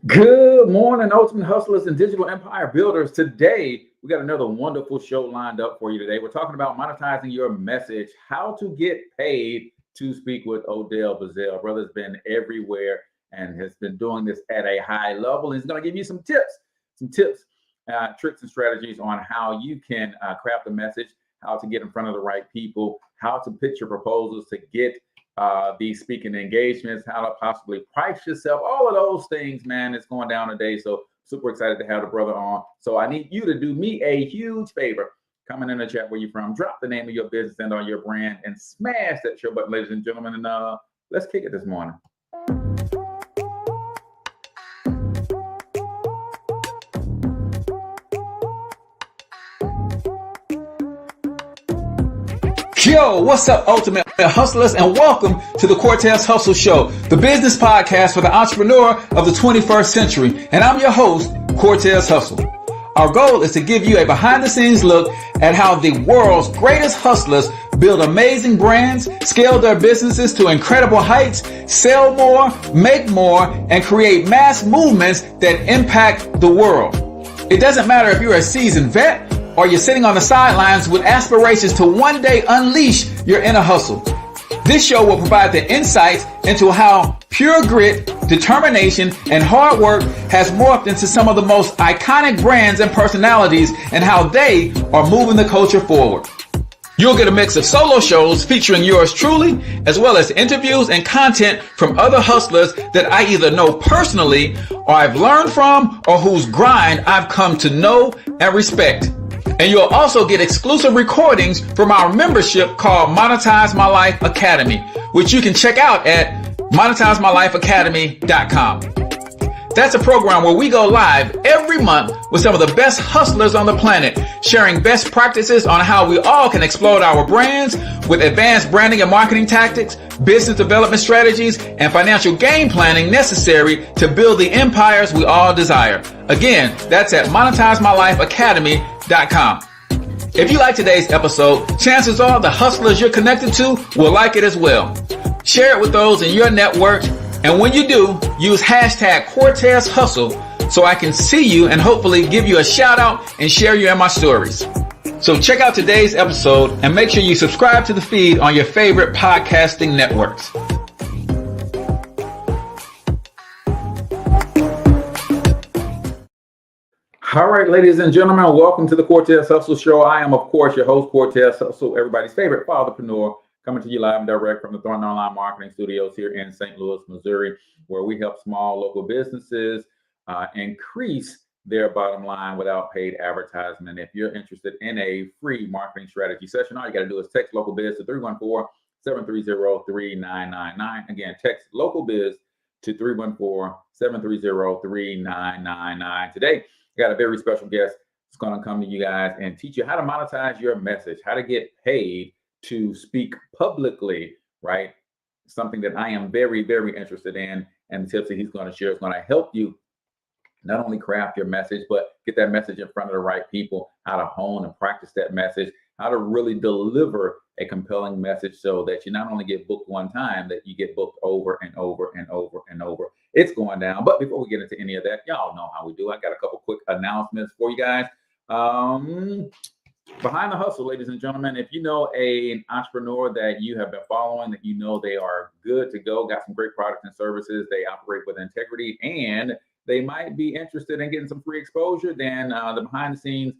Good morning, Ultimate Hustlers and Digital Empire Builders. Today, we got another wonderful show lined up for you today. We're talking about monetizing your message, how to get paid to speak with Odell Bizzell. Brother's been everywhere and has been doing this at a high level. He's going to give you some tips, tricks and strategies on how you can craft a message, how to get in front of the right people, how to pitch your proposals to get these speaking engagements, how to possibly price yourself, all of those things, man, it's going down today. So super excited to have the brother on. So I need you to do me a huge favor. Comment in the chat where you're from, drop the name of your business and on your brand, and smash that share button, ladies and gentlemen. And let's kick it this morning. Yo, what's up, Ultimate Hustlers, and welcome to the Cortez Hustle Show, the business podcast for the entrepreneur of the 21st century. And I'm your host, Cortez Hustle. Our goal is to give you a behind-the-scenes look at how the world's greatest hustlers build amazing brands, scale their businesses to incredible heights, sell more, make more, and create mass movements that impact the world. It doesn't matter if you're a seasoned vet or you're sitting on the sidelines with aspirations to one day unleash your inner hustle. This show will provide the insights into how pure grit, determination, and hard work has morphed into some of the most iconic brands and personalities and how they are moving the culture forward. You'll get a mix of solo shows featuring yours truly, as well as interviews and content from other hustlers that I either know personally or I've learned from or whose grind I've come to know and respect. And you'll also get exclusive recordings from our membership called Monetize My Life Academy, which you can check out at monetizemylifeacademy.com. That's a program where we go live every month with some of the best hustlers on the planet, sharing best practices on how we all can explode our brands with advanced branding and marketing tactics, business development strategies, and financial game planning necessary to build the empires we all desire. Again, that's at monetizemylifeacademy.com. If you like today's episode, chances are the hustlers you're connected to will like it as well. Share it with those in your network. And when you do, use hashtag Cortez Hustle so I can see you and hopefully give you a shout out and share you in my stories. So check out today's episode and make sure you subscribe to the feed on your favorite podcasting networks. All right, ladies and gentlemen, welcome to the Cortez Hustle Show. I am, of course, your host, Cortez Hustle, everybody's favorite fatherpreneur, coming to you live and direct from the Thornton Online Marketing Studios here in St. Louis, Missouri, where we help small local businesses increase their bottom line without paid advertisement. If you're interested in a free marketing strategy session, all you got to do is text local biz to 314-730-3999. Again, text local biz to 314-730-3999. Today, I got a very special guest that's going to come to you guys and teach you how to monetize your message, how to get paid to speak publicly, right? Something that I am very, very interested in. And the tips that he's going to share is going to help you not only craft your message, but get that message in front of the right people, how to hone and practice that message, how to really deliver a compelling message so that you not only get booked one time, that you get booked over and over and over and over. It's going down. But before we get into any of that, y'all know how we do. I got a couple quick announcements for you guys. Behind the Hustle, ladies and gentlemen, if you know an entrepreneur that you have been following, that you know they are good to go, got some great products and services, they operate with integrity, and they might be interested in getting some free exposure, then the behind the scenes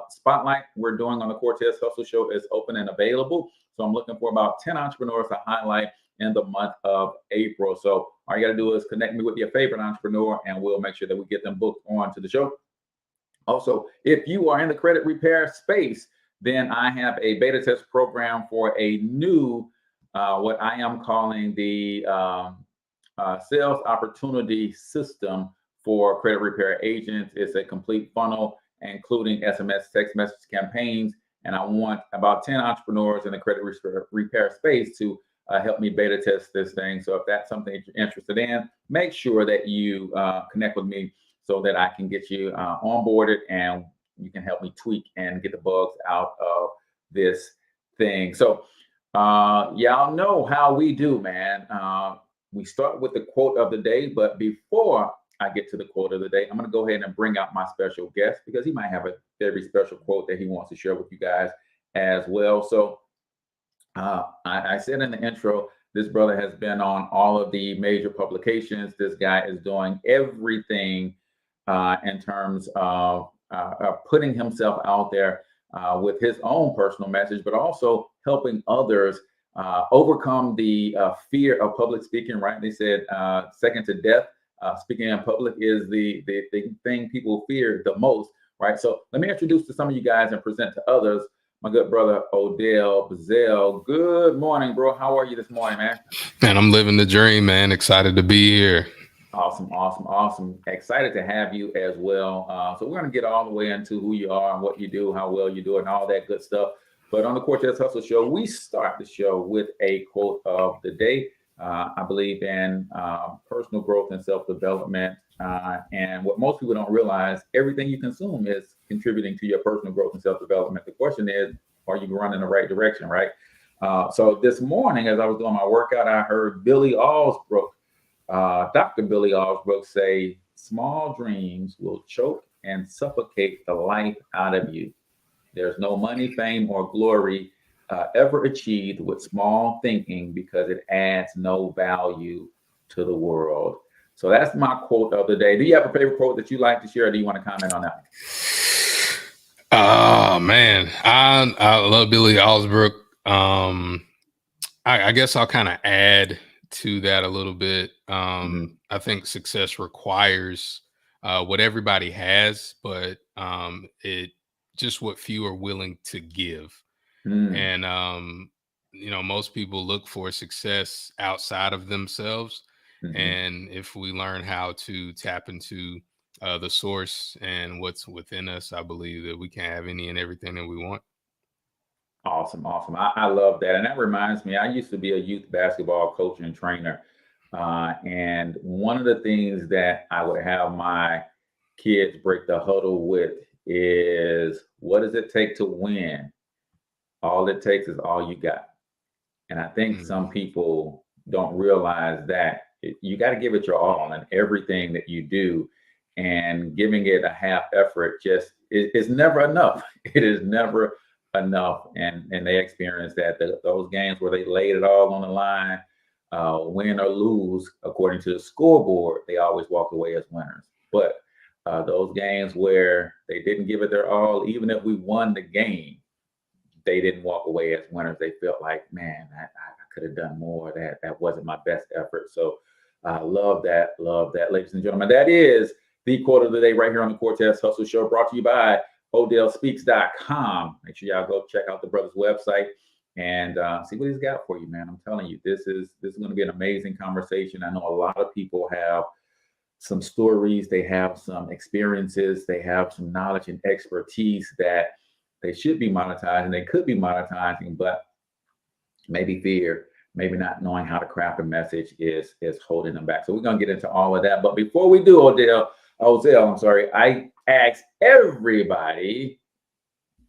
spotlight we're doing on the Cortez Hustle Show is open and available. So I'm looking for about 10 entrepreneurs to highlight in the month of April. So all you got to do is connect me with your favorite entrepreneur, and we'll make sure that we get them booked on to the show. Also, if you are in the credit repair space, then I have a beta test program for a new, what I am calling the sales opportunity system for credit repair agents. It's a complete funnel, including SMS, text message campaigns. And I want about 10 entrepreneurs in the credit repair space to help me beta test this thing. So if that's something that you're interested in, make sure that you connect with me so that I can get you onboarded and you can help me tweak and get the bugs out of this thing. So y'all know how we do, man. We start with the quote of the day, but before I get to the quote of the day, I'm going to go ahead and bring out my special guest because he might have a very special quote that he wants to share with you guys as well. So I said in the intro, this brother has been on all of the major publications. This guy is doing everything in terms of putting himself out there with his own personal message, but also helping others overcome the fear of public speaking, right? They said second to death, speaking in public is the thing people fear the most, right? So let me introduce to some of you guys and present to others my good brother, Odell Bizzell. Good morning, bro. How are you this morning, man? Man, I'm living the dream, man. Excited to be here. Awesome. Excited to have you as well. So we're going to get all the way into who you are and what you do, how well you do it, and all that good stuff. But on the Cortez Hustle Show, we start the show with a quote of the day. I believe in personal growth and self-development. And what most people don't realize, everything you consume is contributing to your personal growth and self-development. The question is, are you running in the right direction, right? So this morning, as I was doing my workout, I heard Billy Alsbrook, Dr. Billy Alsbrook say, small dreams will choke and suffocate the life out of you. There's no money, fame, or glory ever achieved with small thinking because it adds no value to the world. So that's my quote of the day. Do you have a favorite quote that you like to share, or do you want to comment on that? Oh man, I love Billy Alsbrook. I guess I'll kind of add to that a little bit. I think success requires what everybody has, but it just what few are willing to give. And most people look for success outside of themselves. And if we learn how to tap into the source and what's within us, I believe that we can have any and everything that we want. Awesome. I love that. And that reminds me, I used to be a youth basketball coach and trainer. And one of the things that I would have my kids break the huddle with is, what does it take to win? All it takes is all you got. And I think some people don't realize that you got to give it your all in everything that you do, and giving it a half effort just is never enough. It is never enough. And they experience that those games where they laid it all on the line, win or lose, according to the scoreboard, they always walk away as winners. But those games where they didn't give it their all, even if we won the game, they didn't walk away as winners. They felt like, man, I could have done more. That wasn't my best effort. So I love that, ladies and gentlemen. That is the quote of the day right here on the Cortez Hustle Show, brought to you by OdellSpeaks.com. Make sure y'all go check out the brother's website and see what he's got for you, man. I'm telling you, this is going to be an amazing conversation. I know a lot of people have some stories, they have some experiences, they have some knowledge and expertise that they should be monetizing, they could be monetizing, but maybe fear, maybe not knowing how to craft a message is holding them back. So we're going to get into all of that. But before we do, Odell, I ask everybody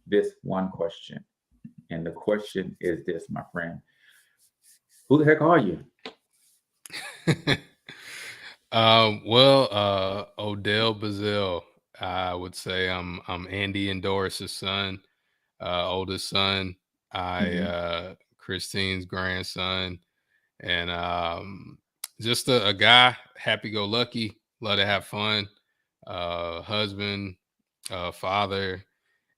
this one question. And the question is this, my friend. Who the heck are you? Odell Bizzell. I would say I'm Andy and Doris's son, oldest son. Christine's grandson, and just a guy, happy-go-lucky, love to have fun, husband, father,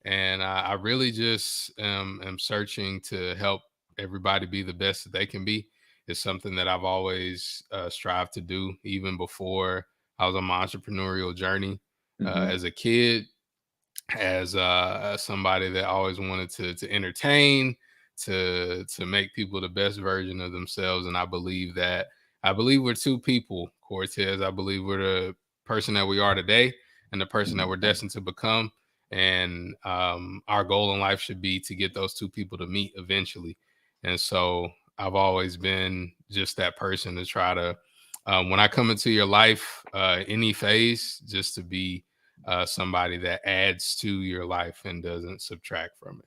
and I really just am searching to help everybody be the best that they can be. It's something that I've always strived to do, even before I was on my entrepreneurial journey. As a kid, as somebody that always wanted to entertain, to make people the best version of themselves. And I believe we're two people, Cortez. I believe we're the person that we are today and the person that we're destined to become. And our goal in life should be to get those two people to meet eventually. And so I've always been just that person to try to, when I come into your life, any phase, just to be somebody that adds to your life and doesn't subtract from it.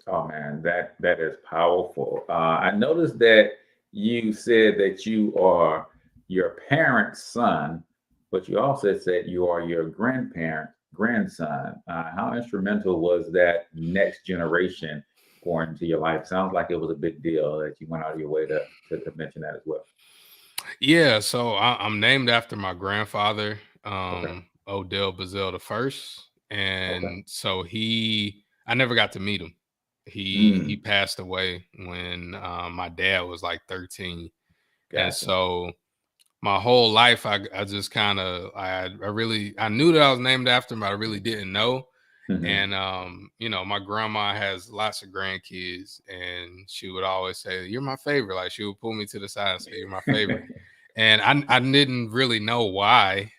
Oh man, that is powerful. I noticed that you said that you are your parents' son, but you also said you are your grandson. How instrumental was that next generation pouring into your life? Sounds like it was a big deal that you went out of your way to mention that as well. Yeah, so I'm named after my grandfather, Okay. Odell Bizzell the first, Okay. and so I never got to meet him. He Mm, passed away when my dad was like 13, and gotcha. so my whole life I just kind of I knew that I was named after him, but I really didn't know. Hmm. And my grandma has lots of grandkids, and she would always say, "You're my favorite." Like, she would pull me to the side and say, "You're my favorite." And I didn't really know why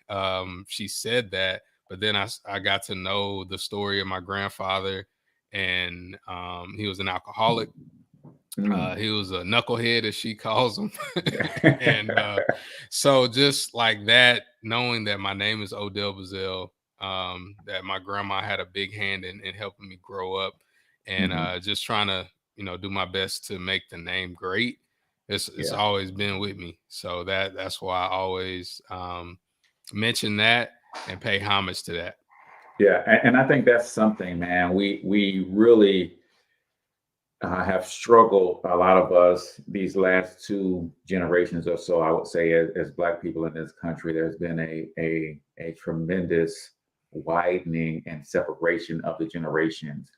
she said that, but then I got to know the story of my grandfather, and he was an alcoholic. Mm. He was a knucklehead, as she calls him. And so just like that, knowing that my name is Odell Bizzell, that my grandma had a big hand in helping me grow up, and Hmm. just trying to, do my best to make the name great. It's Yeah. always been with me. So that's why I always mention that and pay homage to that. Yeah. And I think that's something, man. We really have struggled, a lot of us, these last two generations or so. I would say, as Black people in this country, there's been a tremendous widening and separation of the generations,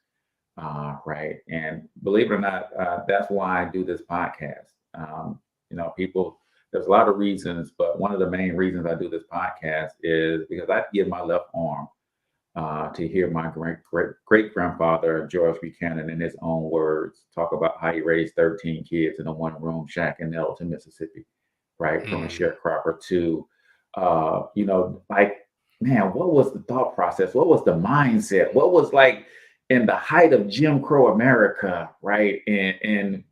right? And believe it or not, that's why I do this podcast. People, there's a lot of reasons, but one of the main reasons I do this podcast is because I give my left arm to hear my great grandfather George Buchanan, in his own words, talk about how he raised 13 kids in a one room shack in Elton, Mississippi, right? From a Mm. sharecropper to, like, man, what was the thought process? What was the mindset? What was, like, in the height of Jim Crow America, right? In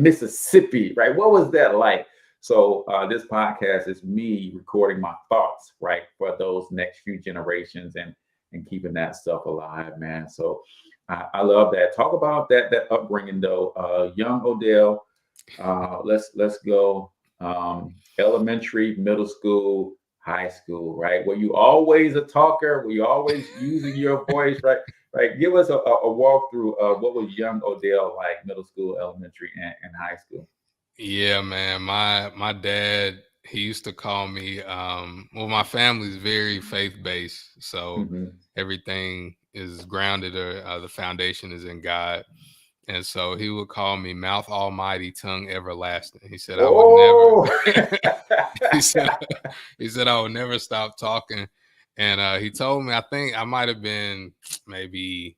Mississippi, right? What was that like? So this podcast is me recording my thoughts, right, for those next few generations, and keeping that stuff alive, man. So I love that. Talk about that upbringing though. Young Odell. Let's go. Elementary, middle school, high school, right? Were you always a talker? Were you always using your voice, right? Right. Give us a walkthrough of what was young Odell like, middle school, elementary, and high school. Yeah, man. My dad, he used to call me my family's very faith-based, so Hmm. everything is grounded, or the foundation is in God. And so he would call me mouth almighty, tongue everlasting. He said I would never Oh. he said he said I would never stop talking. And he told me, I think I might have been maybe,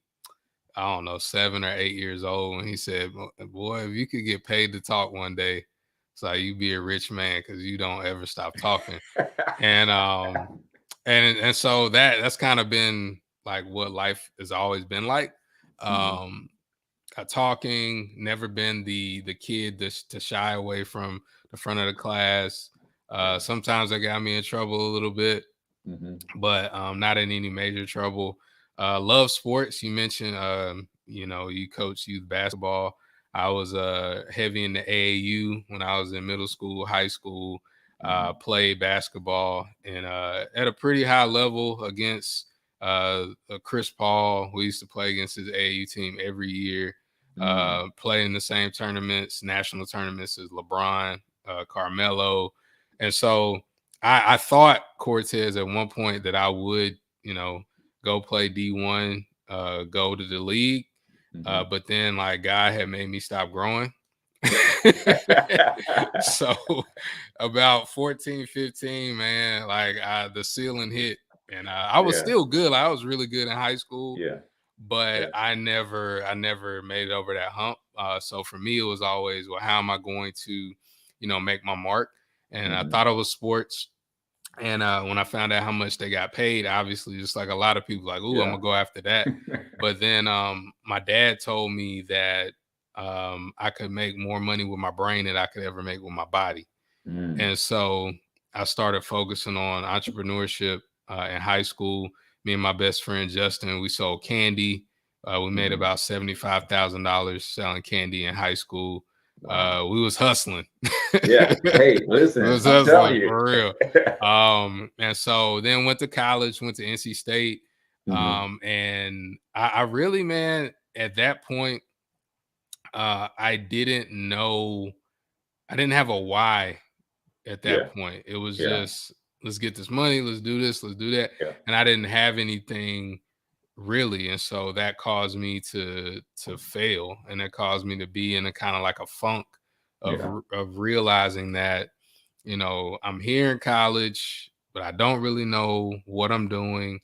I don't know, 7 or 8 years old, and he said, "Boy, if you could get paid to talk one day, it's like you be a rich man because you don't ever stop talking." And so that's kind of been like what life has always been like. Mhm. Um, Talking, never been the kid to shy away from the front of the class. Yeah. Sometimes that got me in trouble a little bit, Mhm. but not in any major trouble. Love sports. You mentioned, you coach youth basketball. I was heavy in the AAU when I was in middle school, high school. Mhm. Played basketball and at a pretty high level against Chris Paul. We used to play against his AAU team every year. Mm. Play in the same tournaments, national tournaments as LeBron, Carmelo, and so I thought, Cortez, at one point that I would, go play D1, go to the league. Mhm. But then, like, God had made me stop growing. So about 14, 15, man, like, the ceiling hit. And I was Yeah. still good. Like, I was really good in high school, Yeah. but Yeah. I never made it over that hump. So for me, it was always, well, how am I going to, make my mark? And I Mhm. thought it was sports. And when I found out how much they got paid, obviously, just like a lot of people, like, "Ooh, I'm Yeah. gonna go after that." But then my dad told me that I could make more money with my brain than I could ever make with my body. Mm. And so I started focusing on entrepreneurship in high school. Me and my best friend Justin, we sold candy. We made Mhm. about $75,000 selling candy in high school. We was hustling. Yeah. Hey, listen, We was I'm telling hustling you. for real. And so then went to college, went to NC State. And I really, man, at that point, I didn't know, I didn't have a why at Yeah. that point. It was Yeah. just, let's get this money, let's do this, let's do that. Yeah. And I didn't have anything really. And so that caused me to fail. And it caused me to be in a kind of like a funk Yeah. of realizing that, I'm here in college, but I don't really know what I'm doing.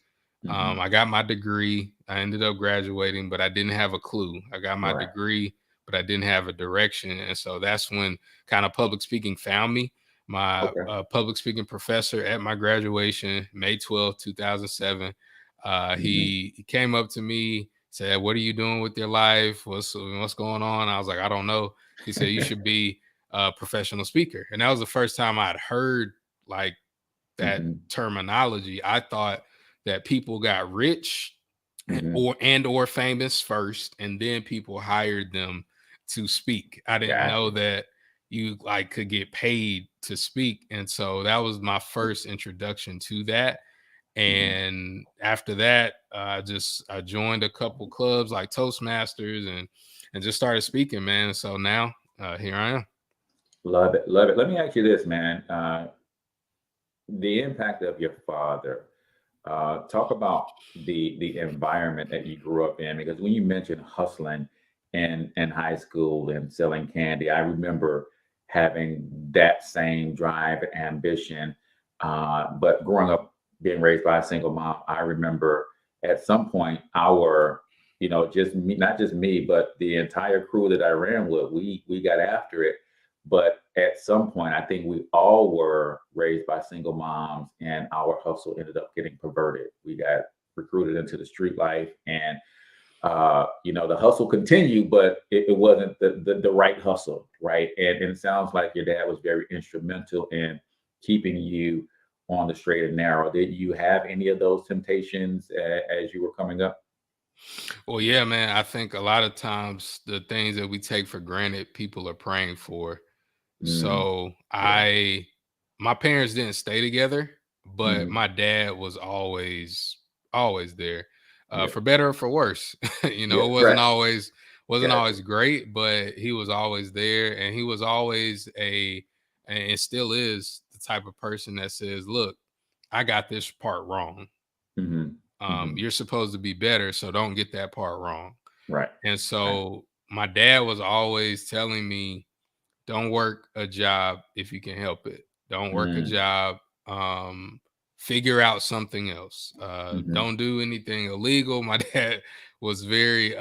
I got my degree. I ended up graduating, but I didn't have a clue. I got my Right. degree, but I didn't have a direction. And so that's when kind of public speaking found me. My Okay. public speaking professor at my graduation, May 12th, 2007, he came up to me, said, "What are you doing with your life? What's going on?" I was like, "I don't know." He said, "You should be a professional speaker." And that was the first time I'd heard like that terminology. I thought that people got rich or famous first, and then people hired them to speak. I didn't know Gotcha. that you like could get paid to speak. And so that was my first introduction to that. And after that, I joined a couple clubs like Toastmasters and just started speaking, man. So now here I am. Love it. Love it. Let me ask you this, man. The impact of your father. Talk about the environment that you grew up in, because when you mentioned hustling in high school and selling candy, I remember having that same drive and ambition. But growing up, being raised by a single mom, I remember at some point just me, not just me, but the entire crew that I ran with, we got after it. But at some point, I think we all were raised by single moms, and our hustle ended up getting perverted. We got recruited into the street life, and the hustle continued, but it wasn't the right hustle, right? And it sounds like your dad was very instrumental in keeping you on the straight and narrow. Did you have any of those temptations as you were coming up? Well, yeah, man. I think a lot of times the things that we take for granted, people are praying for. Mm, So yeah. my parents didn't stay together, but Hmm. my dad was always there, Yeah. for better or for worse. Yeah. It wasn't Right. always Gotcha. great, but he was always there, and he was always and still is the type of person that says, "Look, I got this part wrong. Hmm. Hmm. You're supposed to be better, so don't get that part wrong." Right. And Right. so my dad was always telling me, don't work a job if you can help it. Don't work a Mm, job. Figure out something else. hmm. Don't do anything illegal. My dad was very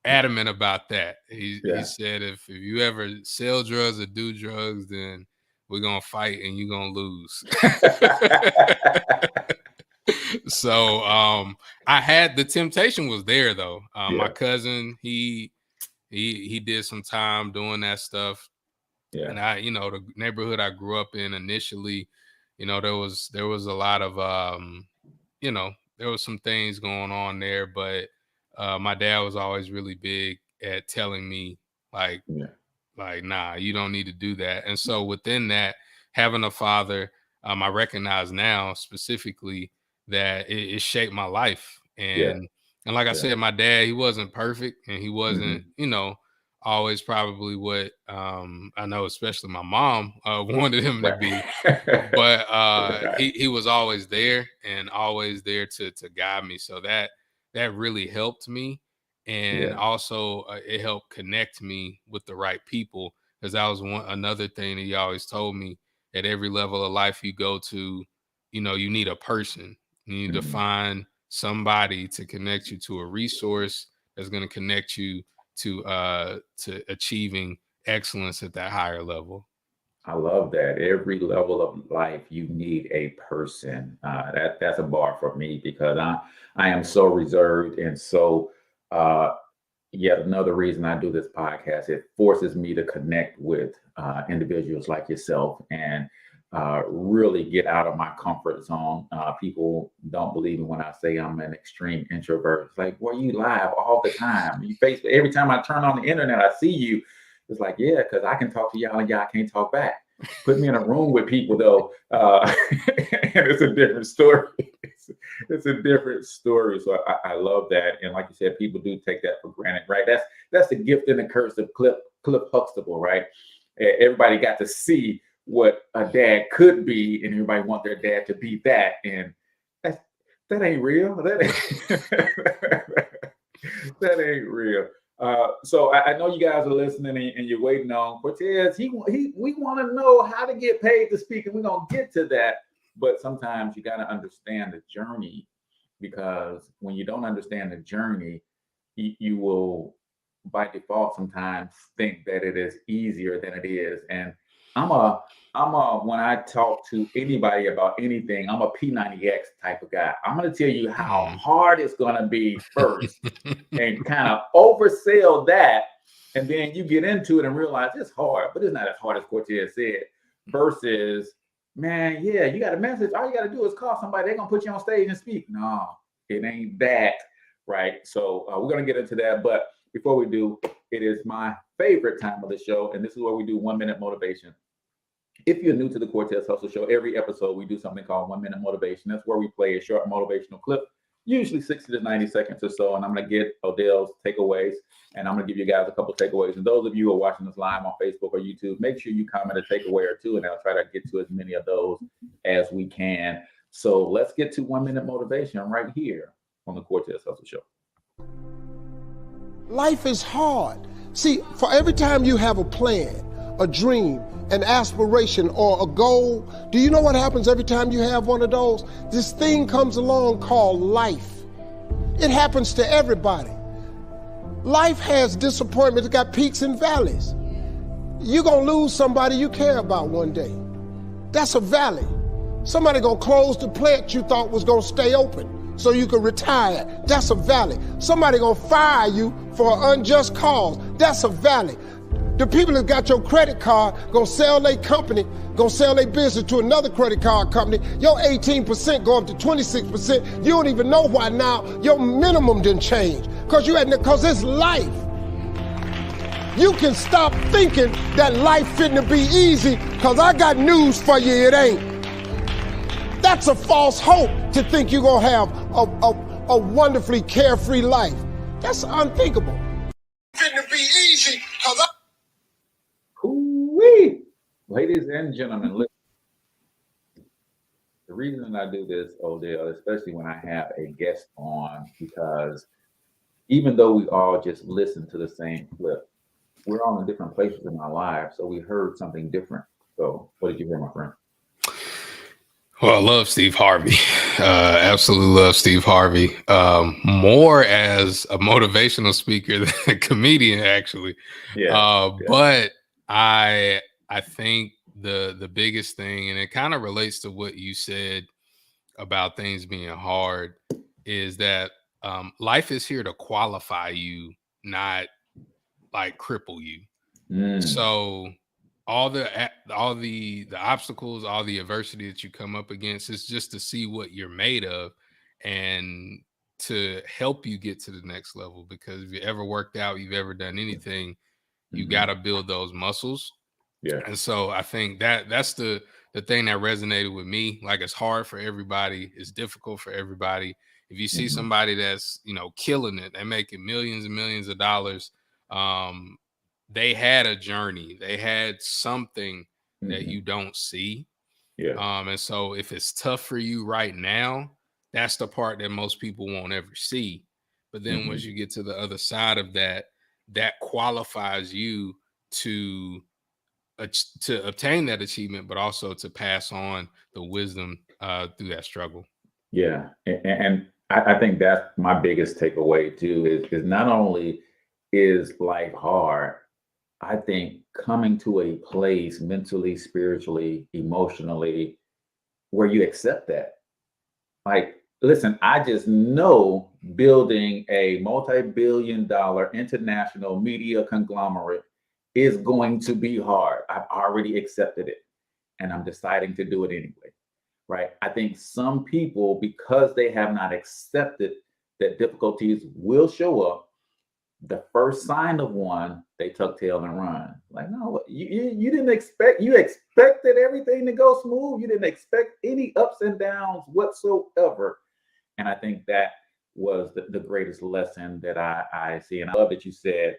adamant about that. He Yeah. said if you ever sell drugs or do drugs, then we're gonna fight and you're gonna lose. So I had the temptation was there though. My Yeah. cousin, he did some time doing that stuff. Yeah. And the neighborhood I grew up in initially, there was a lot of there was some things going on there, but my dad was always really big at telling me like Yeah. nah, you don't need to do that. And so within that, having a father, I recognize now specifically that it shaped my life. Yeah. And like I Yeah. said, my dad, he wasn't perfect, and he wasn't, Hmm. always probably what I know, especially my mom wanted him to be. Right. But Right. he was always there and always there to guide me. So that really helped me, and Yeah. also it helped connect me with the right people, because that was another thing that he always told me. At every level of life you go to, you need a person. You need to Hmm. find somebody to connect you to a resource that's going to connect you to achieving excellence at that higher level. I love that. Every level of life, you need a person. That's a bar for me, because I am so reserved, and so uh, yet another reason I do this podcast. It forces me to connect with individuals like yourself, and really get out of my comfort zone. People don't believe me when I say I'm an extreme introvert. It's like, well, you live all the time. You face every time I turn on the internet, I see you. It's like, yeah, because I can talk to y'all and y'all can't talk back. Put me in a room with people though, and it's a different story. It's a different story. So I love that. And like you said, people do take that for granted, right? That's the gift and the curse of Cliff Huxtable, right? Everybody got to see what a dad could be, and everybody want their dad to be that. And that ain't real. That ain't real. So I know you guys are listening and you're waiting on Cortez. We want to know how to get paid to speak, and we're gonna get to that. But sometimes you got to understand the journey, because when you don't understand the journey, you will by default sometimes think that it is easier than it is. And when I talk to anybody about anything, I'm a P90X type of guy. I'm going to tell you how hard it's going to be first and kind of oversell that. And then you get into it and realize it's hard, but it's not as hard as Cortez said, versus, man, yeah, you got a message. All you got to do is call somebody. They're going to put you on stage and speak. No, it ain't that, right? So we're going to get into that. But before we do, it is my favorite time of the show, and this is where we do 1 minute motivation. If you're new to the Cortez Hustle Show, every episode we do something called 1 minute motivation. That's where we play a short motivational clip, usually 60 to 90 seconds or so. And I'm going to get Odell's takeaways, and I'm going to give you guys a couple takeaways. And those of you who are watching us live on Facebook or YouTube, make sure you comment a takeaway or two, and I'll try to get to as many of those as we can. So let's get to 1 minute motivation right here on the Cortez Hustle Show. Life is hard. See, for every time you have a plan, a dream, an aspiration, or a goal, do you know what happens every time you have one of those? This thing comes along called life. It happens to everybody. Life has disappointments. It's got peaks and valleys. You're going to lose somebody you care about one day. That's a valley. Somebody going to close the plant you thought was going to stay open so you could retire. That's a valley. Somebody going to fire you for an unjust cause. That's a valley. The people that got your credit card gonna sell their company, gonna sell their business to another credit card company. Your 18% go up to 26%. You don't even know why now. Your minimum didn't change because it's life. You can stop thinking that life fitting to be easy, because I got news for you, it ain't. That's a false hope to think you're gonna have a wonderfully carefree life. That's unthinkable. Fitting to be easy, because Ooh-wee. Ladies and gentlemen, listen. The reason I do this, Odell, especially when I have a guest on, because even though we all just listen to the same clip, we're all in different places in our lives, so we heard something different. So what did you hear, my friend? Well, I love Steve Harvey. Absolutely love Steve Harvey. More as a motivational speaker than a comedian, actually. Yeah. But I think the biggest thing, and it kind of relates to what you said about things being hard, is that life is here to qualify you, not like cripple you. So all the obstacles, all the adversity that you come up against is just to see what you're made of and to help you get to the next level. Because if you ever worked out, you've ever done anything, you got to build those muscles. Yeah. And so I think that's the thing that resonated with me. Like, it's hard for everybody. It's difficult for everybody. If you see somebody that's, killing it, they're making millions and millions of dollars, they had a journey. They had something that you don't see. Yeah. And so if it's tough for you right now, that's the part that most people won't ever see. But then once you get to the other side of that, that qualifies you to obtain that achievement, but also to pass on the wisdom through that struggle. Yeah. And I think that's my biggest takeaway too, is not only is life hard, I think coming to a place mentally, spiritually, emotionally, where you accept that. Like, listen, I just know building a multi-billion-dollar international media conglomerate is going to be hard. I've already accepted it, and I'm deciding to do it anyway, right? I think some people, because they have not accepted that difficulties will show up, the first sign of one, they tuck tail and run. Like, no, you didn't expect, you expected everything to go smooth. You didn't expect any ups and downs whatsoever. And I think that was the greatest lesson that I see. And I love that you said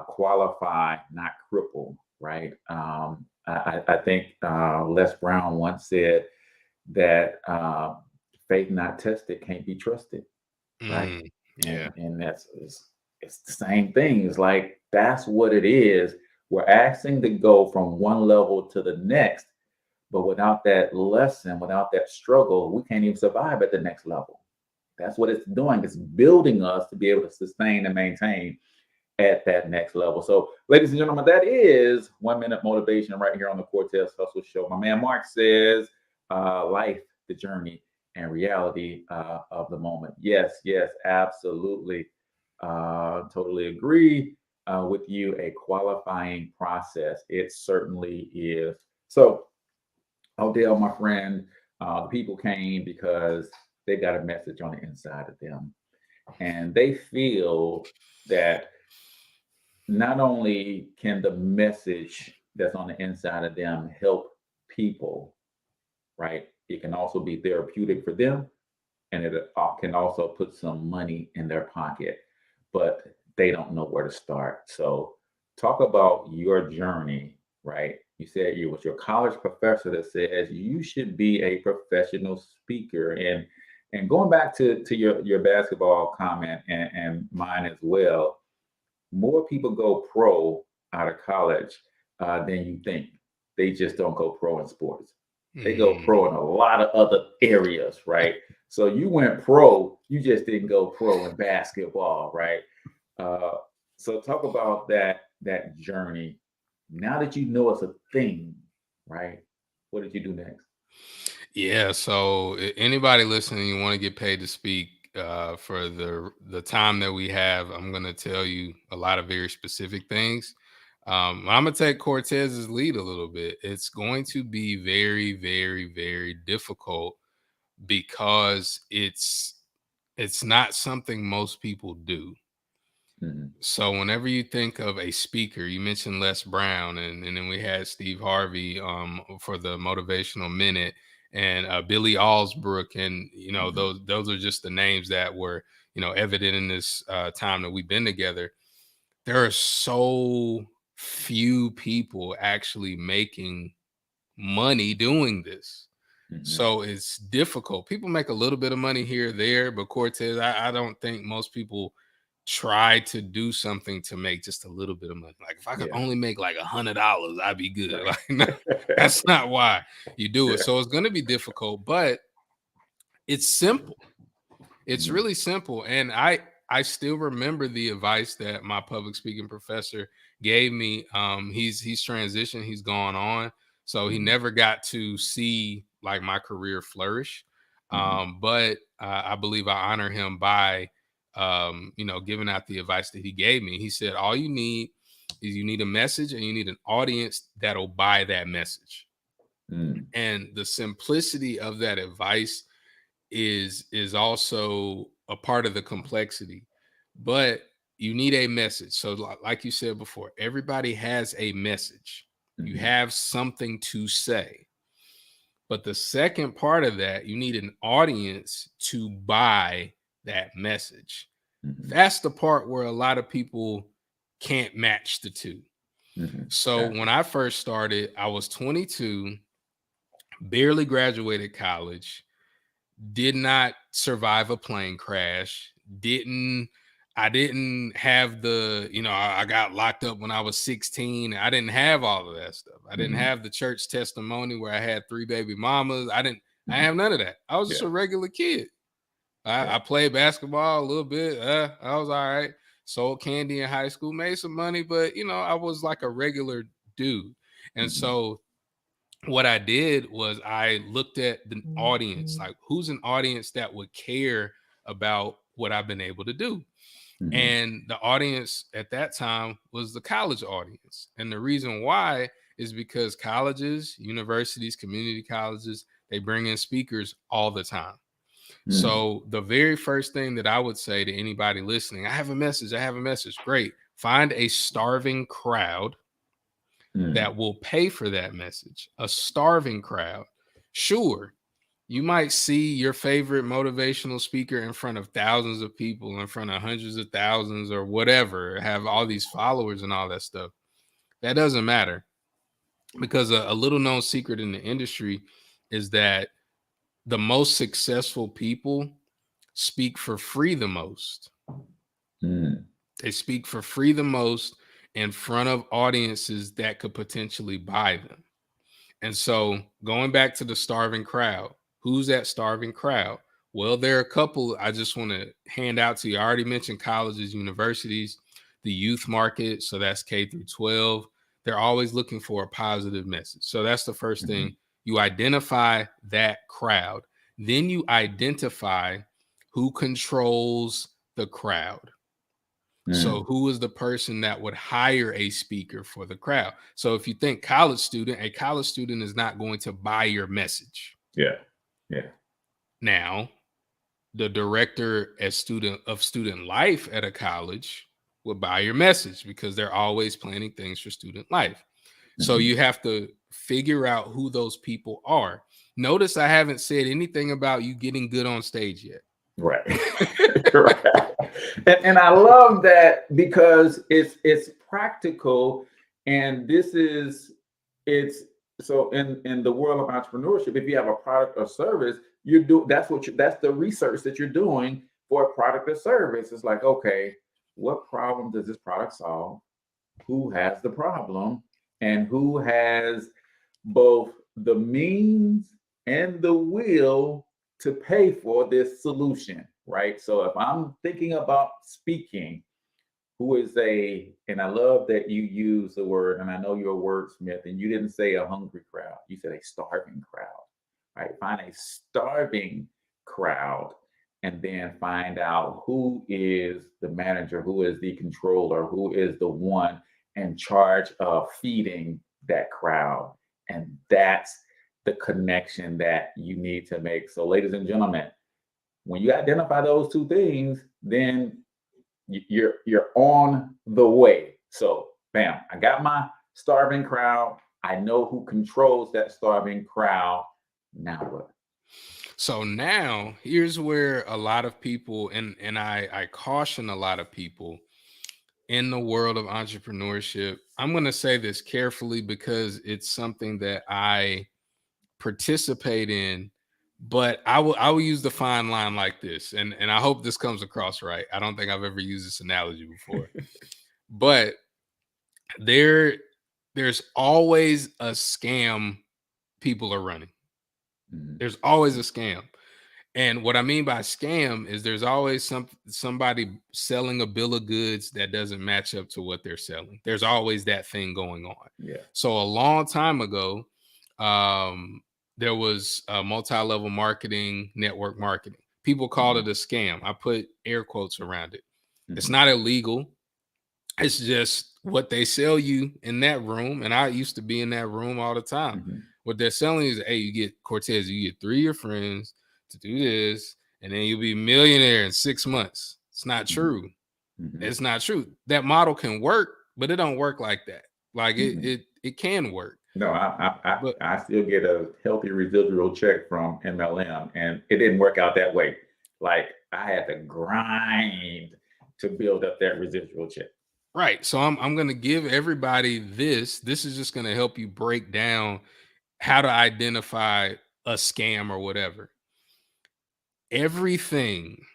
qualify, not cripple, right? I think Les Brown once said that faith not tested can't be trusted, right? Yeah. And that's it's the same thing. It's like that's what it is. We're asking to go from one level to the next, but without that lesson, without that struggle, we can't even survive at the next level. That's what it's doing. It's building us to be able to sustain and maintain at that next level. So, ladies and gentlemen, that is 1 minute motivation right here on the Cortez Hustle Show. My man Mark says, life, the journey, and reality of the moment. Yes, absolutely. Totally agree with you. A qualifying process. It certainly is. So, Odell, my friend, the people came because they got a message on the inside of them. And they feel that not only can the message that's on the inside of them help people, right? It can also be therapeutic for them, and it can also put some money in their pocket, but they don't know where to start. So, talk about your journey, right? You said it was your college professor that says you should be a professional speaker, and going back to your basketball comment and mine as well, more people go pro out of college than you think. They just don't go pro in sports. They go pro in a lot of other areas, right? So you went pro, you just didn't go pro in basketball, right? So talk about that journey. Now that you know it's a thing, right? What did you do next? Yeah. So anybody listening, you want to get paid to speak for the time that we have, I'm going to tell you a lot of very specific things. I'm going to take Cortez's lead a little bit. It's going to be very, very, very difficult because it's not something most people do. Mhm. So whenever you think of a speaker, you mentioned Les Brown, and then we had Steve Harvey for the motivational minute, and Billy Allsbrook, and Mhm. those are just the names that were evident in this time that we've been together. There are so few people actually making money doing this. Mhm. So it's difficult. People make a little bit of money here or there, but Cortez, I don't think most people try to do something to make just a little bit of money. Like if I could Yeah. only make like $100, I'd be good. Right. Like no, that's not why you do it. Yeah. So it's going to be difficult, but it's simple. It's Mhm. really simple. And I still remember the advice that my public speaking professor gave me. He's transitioned, he's gone on. So he Mhm. never got to see like my career flourish. Mhm. But I believe I honor him by giving out the advice that he gave me. He said, all you need is you need a message and you need an audience that'll buy that message. Mm. And the simplicity of that advice is also a part of the complexity, but you need a message. So like you said before, everybody has a message. You Mhm. have something to say, but the second part of that, you need an audience to buy that message. Mhm. That's the part where a lot of people can't match the two. Mhm. So Gotcha. when I first started, I was 22, barely graduated college, did not survive a plane crash, didn't I didn't have I got locked up when I was 16. I didn't have all of that stuff. I didn't Mhm. have the church testimony where I had 3 baby mamas. I Mhm. have none of that. I was just Yeah. a regular kid. I Yeah. played basketball a little bit. I was all right. Sold candy in high school, made some money, but I was like a regular dude. And Mhm. so what I did was I looked at the audience, like who's an audience that would care about what I've been able to do. Mhm. And the audience at that time was the college audience. And the reason why is because colleges, universities, community colleges, they bring in speakers all the time. So the very first thing that I would say to anybody listening, I have a message. Great. Find a starving crowd that will pay for that message. A starving crowd. Sure, you might see your favorite motivational speaker in front of thousands of people, in front of hundreds of thousands or whatever, have all these followers and all that stuff. That doesn't matter, because a little known secret in the industry is that the most successful people speak for free the most. They speak for free the most in front of audiences that could potentially buy them. And so going back to the starving crowd, who's that starving crowd? Well, there are a couple I just want to hand out to you. I already mentioned colleges, universities, the youth market. So that's K through 12. They're always looking for a positive message. So that's the first thing. You identify that crowd. Then you identify who controls the crowd. So who is the person that would hire a speaker for the crowd? So if you think college student, a college student is not going to buy your message. Yeah. Now, the director of student life at a college would buy your message, because they're always planning things for student life. So you have to figure out who those people are. Notice I haven't said anything about you getting good on stage yet. Right. Right. And I love that, because it's practical, and it's so in the world of entrepreneurship, if you have a product or service, that's the research that you're doing for a product or service. It's like, okay, what problem does this product solve? Who has the problem, and who has both the means and the will to pay for this solution, right? So if I'm thinking about speaking, and I love that you use the word, and I know you're a wordsmith, and you didn't say a hungry crowd, you said a starving crowd, right? Find a starving crowd, and then find out who is the manager, who is the controller, who is the one in charge of feeding that crowd. And that's the connection that you need to make. So ladies and gentlemen, when you identify those two things, then you're on the way. So bam, I got my starving crowd. I know who controls that starving crowd. Now what? So now here's where a lot of people, and I caution a lot of people in the world of entrepreneurship. I'm going to say this carefully, because it's something that I participate in, but I will use the fine line like this, and I hope this comes across right. I don't think I've ever used this analogy before, but there's always a scam people are running. There's always a scam. And what I mean by scam is there's always somebody selling a bill of goods that doesn't match up to what they're selling. There's always that thing going on. Yeah. So a long time ago, there was multi-level marketing, network marketing. People called it a scam. I put air quotes around it. It's not illegal. It's just what they sell you in that room. And I used to be in that room all the time. What they're selling is, hey, you get Cortez, you get 3 of your friends to do this, and then you'll be a millionaire in 6 months. It's not true. It's not true. That model can work, but it don't work like that. Like it can work. No, I still get a healthy residual check from MLM, and it didn't work out that way. Like I had to grind to build up that residual check. Right. So I'm going to give everybody this. This is just going to help you break down how to identify a scam or whatever. Everything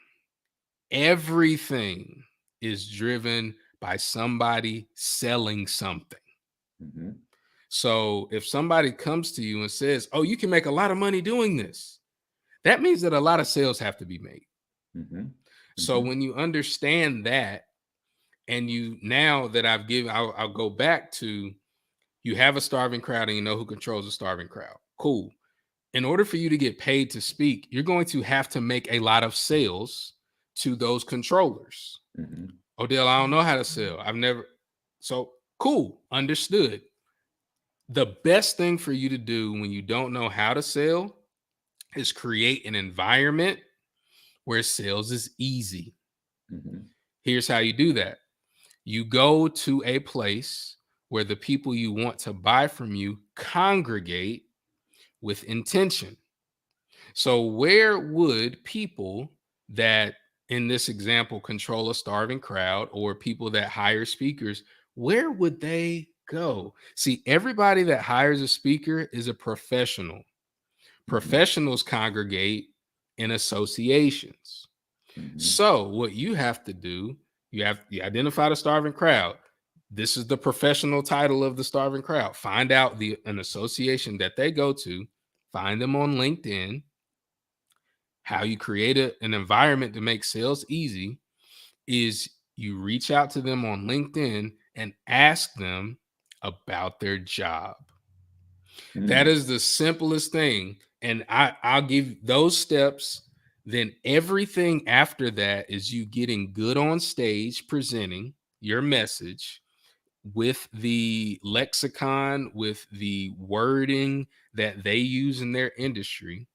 is driven by somebody selling something. So if somebody comes to you and says, oh, you can make a lot of money doing this, that means that a lot of sales have to be made. So when you understand that, and now that I'll go back to, you have a starving crowd and you know who controls the starving crowd. Cool. In order for you to get paid to speak, you're going to have to make a lot of sales to those controllers. Odell, I don't know how to sell. So cool. Understood. The best thing for you to do when you don't know how to sell is create an environment where sales is easy. Mm-hmm. Here's how you do that. You go to a place where the people you want to buy from you congregate with intention. So where would people that, in this example, control a starving crowd, or people that hire speakers, where would they go? See, everybody that hires a speaker is a professional. Professionals congregate in associations. Mm-hmm. So what you have to do, you identify the starving crowd. This is the professional title of the starving crowd. Find out an association that they go to, find them on LinkedIn. How you create an environment to make sales easy is you reach out to them on LinkedIn and ask them about their job. Mm-hmm. That is the simplest thing. And I'll give those steps. Then everything after that is you getting good on stage, presenting your message with the lexicon, with the wording that they use in their industry,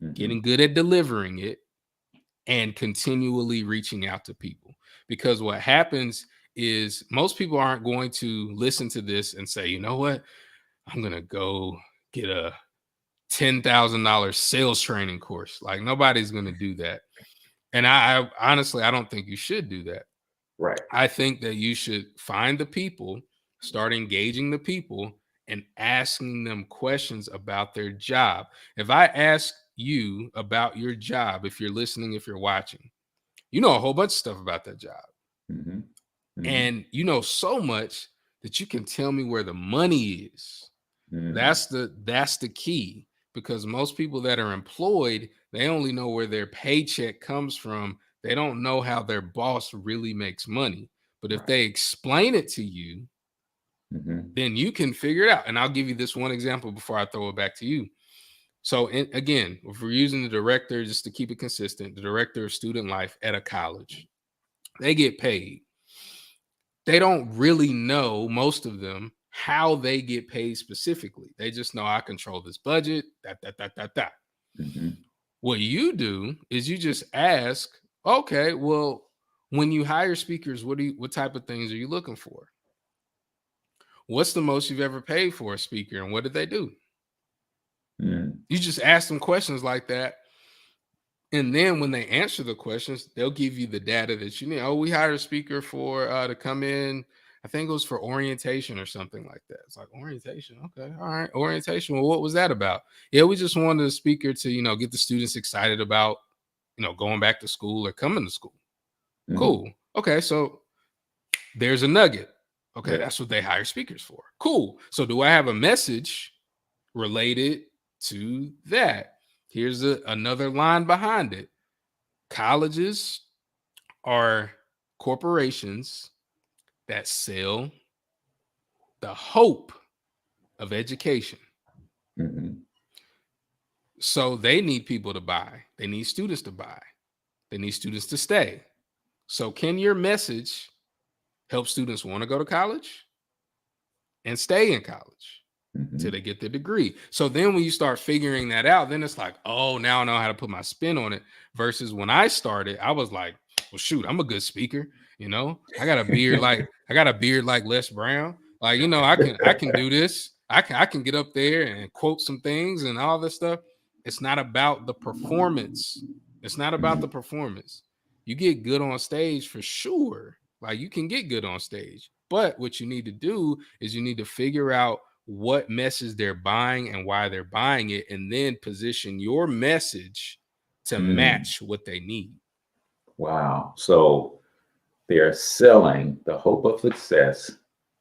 Mm-hmm. getting good at delivering it, and continually reaching out to people. Because what happens is most people aren't going to listen to this and say, you know what, I'm going to go get a $10,000 sales training course. Like, nobody's going to do that. And I honestly, I don't think you should do that. Right. I think that you should find the people, start engaging the people, and asking them questions about their job. If I ask you about your job, if you're listening, if you're watching, you know a whole bunch of stuff about that job. Mm-hmm. Mm-hmm. And you know so much that you can tell me where the money is. Mm-hmm. That's the key, because most people that are employed, they only know where their paycheck comes from. They don't know how their boss really makes money. But if they explain it to you, Mm-hmm. then you can figure it out. And I'll give you this one example before I throw it back to you. So again, if we're using the director, just to keep it consistent, the director of student life at a college, they get paid. They don't really know, most of them, how they get paid specifically. They just know, I control this budget, that. Mm-hmm. What you do is you just ask, okay, well, when you hire speakers, what type of things are you looking for? What's the most you've ever paid for a speaker, and what did they do? Mm-hmm. You just ask them questions like that. And then when they answer the questions, they'll give you the data that you need. Oh, we hired a speaker for to come in. I think it was for orientation or something like that. It's like, orientation. Okay. All right. Orientation. Well, what was that about? Yeah, we just wanted a speaker to, get the students excited about, going back to school or coming to school. Mm-hmm. Cool. Okay. So there's a nugget. Okay. Yeah. That's what they hire speakers for. Cool. So do I have a message related to that? Here's another line behind it. Colleges are corporations that sell the hope of education. Mm-hmm. So they need people to buy. They need students to buy. They need students to stay. So can your message help students want to go to college and stay in college till they get their degree? So then when you start figuring that out, then it's like, oh, now I know how to put my spin on it. Versus when I started, I was like, well, shoot, I'm a good speaker. I got a beard like Les Brown. Like, I can do this. I can get up there and quote some things and all this stuff. It's not about the performance. It's not about the performance. You get good on stage for sure. Like, you can get good on stage. But what you need to do is you need to figure out what message they're buying and why they're buying it, and then position your message to match what they need. Wow. So they're selling the hope of success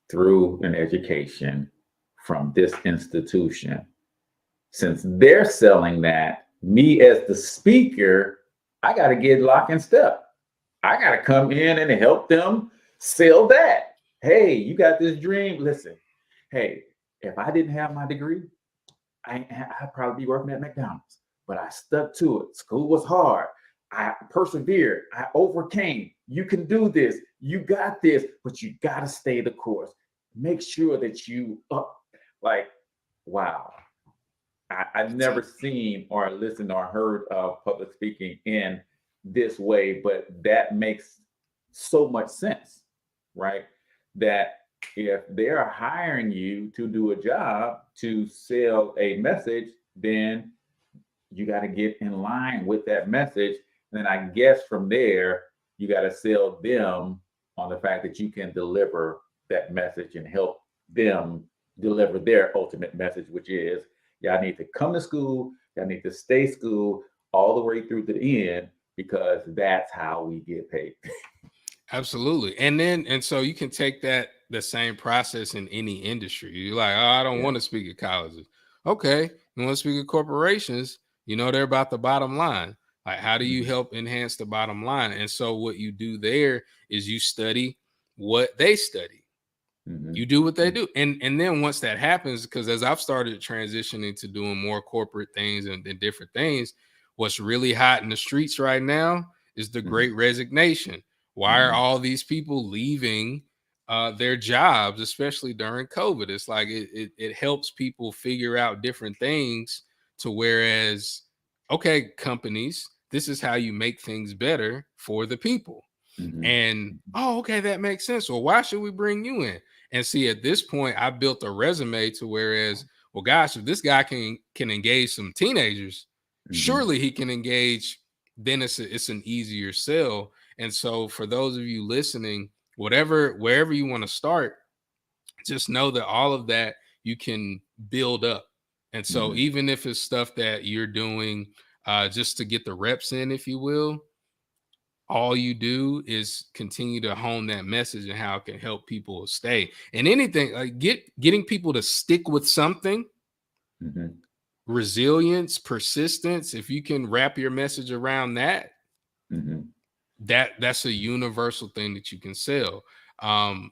through an education from this institution. Since they're selling that, me as the speaker, I got to get lock and step. I got to come in and help them sell that. Hey, you got this dream. Listen, hey, if I didn't have my degree, I'd probably be working at McDonald's, but I stuck to it. School was hard. I persevered. I overcame. You can do this. You got this, but you got to stay the course. Make sure that you wow. I've never seen or listened or heard of public speaking in this way, but that makes so much sense, right? That if they're hiring you to do a job to sell a message, then you got to get in line with that message. And then I guess from there, you got to sell them on the fact that you can deliver that message and help them deliver their ultimate message, which is y'all need to come to school, y'all need to stay school all the way through to the end, because that's how we get paid. Absolutely. And so you can take the same process in any industry. You're like, oh, I don't want to speak at colleges. Okay. You want to speak at corporations, they're about the bottom line. Like, how do you help enhance the bottom line? And so what you do there is you study what they study. You do what they do. And then once that happens, because as I've started transitioning to doing more corporate things and different things, what's really hot in the streets right now is the Great Resignation. Why are all these people leaving their jobs, especially during COVID? It's like it helps people figure out different things to whereas, okay, companies, this is how you make things better for the people. And, okay, that makes sense. Well, why should we bring you in? And see, at this point, I built a resume to whereas, well, gosh, if this guy can engage some teenagers, surely he can engage, then it's an easier sell. And so for those of you listening, wherever you want to start, just know that all of that you can build up. And so even if it's stuff that you're doing just to get the reps in, if you will, all you do is continue to hone that message and how it can help people stay. And anything like getting people to stick with something, resilience, persistence. If you can wrap your message around that, that's a universal thing that you can sell.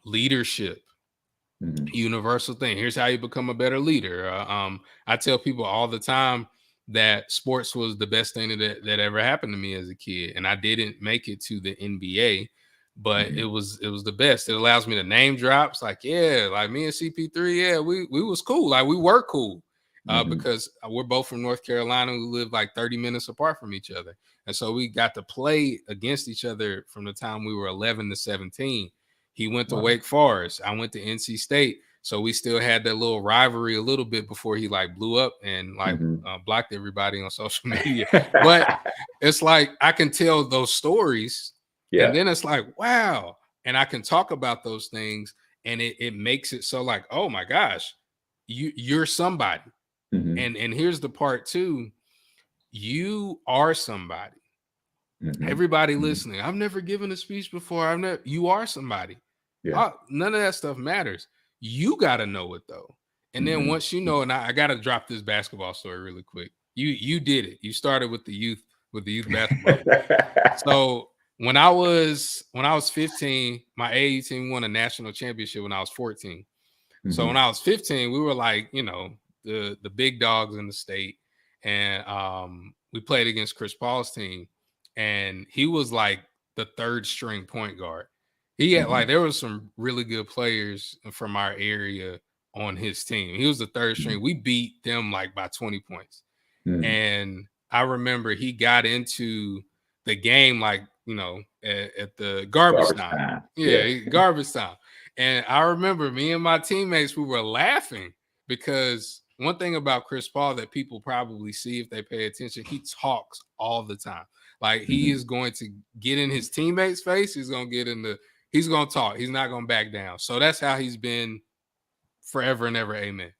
Leadership, universal thing. Here's how you become a better leader. I tell people all the time that sports was the best thing that ever happened to me as a kid. And I didn't make it to the NBA, but it was the best. It allows me to name drops. Like, yeah, like me and CP3, yeah, we was cool. Like we were cool because we're both from North Carolina. We live like 30 minutes apart from each other. And so we got to play against each other from the time we were 11 to 17. He went to Wake Forest. I went to NC State. So we still had that little rivalry a little bit before he like blew up and like blocked everybody on social media. But it's like I can tell those stories, and then it's like, wow. And I can talk about those things, and it makes it so like, oh my gosh, you're somebody. And here's the part too, you are somebody. Everybody listening, I've never given a speech before. You are somebody. None of that stuff matters. You got to know it though. And then once you know, and I got to drop this basketball story really quick. You did it. You started with the youth basketball. So when I was 15, my AAU team won a national championship when I was 14. So when I was 15, we were like, the big dogs in the state. And we played against Chris Paul's team. And he was like the third string point guard. He had like, there was some really good players from our area on his team. He was the third string. We beat them like by 20 points. And I remember he got into the game, like, at the garbage time. Garbage time. And I remember me and my teammates, we were laughing because one thing about Chris Paul that people probably see if they pay attention, he talks all the time. Like he is going to get in his teammates' face. He's going to talk. He's not going to back down. So that's how he's been forever and ever. Amen.